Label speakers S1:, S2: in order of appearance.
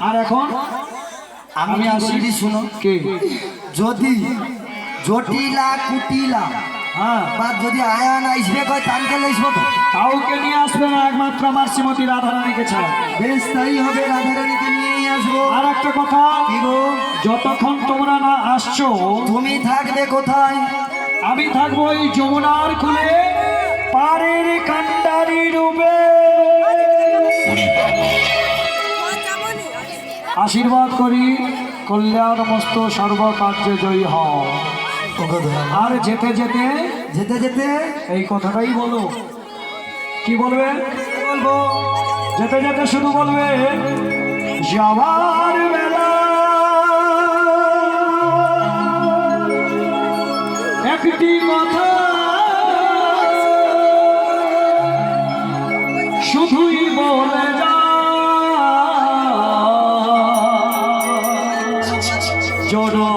S1: আর এখন
S2: আমি আসি শুনো
S1: কে
S2: যদি জটিলা কুটিলা
S1: হ্যাঁ
S2: বা যদি আয়ান আসবে কয় তানকে লইসব তো
S1: কাউকে নিয়ে আসবে না, একমাত্র আমার শ্রীমতী রাধারানীকে ছাড়া।
S2: বেশ তাই হবে, রাধারানীকে নিয়েই আসবো।
S1: আর একটা কথা,
S2: কি গো?
S1: যতক্ষণ তোমরা না আসছো
S2: তুমি থাকবে কোথায়?
S1: আমি থাকবো এই যমুনার খুলে পাড়ের কান্ডারি রূপে। আশীর্বাদ করি কল্যাণ মস্ত সর্বকার্যে জয়ী হও। আর যেতে যেতে
S2: যেতে যেতে
S1: এই কথাটাই বলো। কি বলবে?
S2: বলবো
S1: যেতে যেতে শুধু বলবে যাওয়ার বেলা একটি কথা শুধুই বলে যা, জনম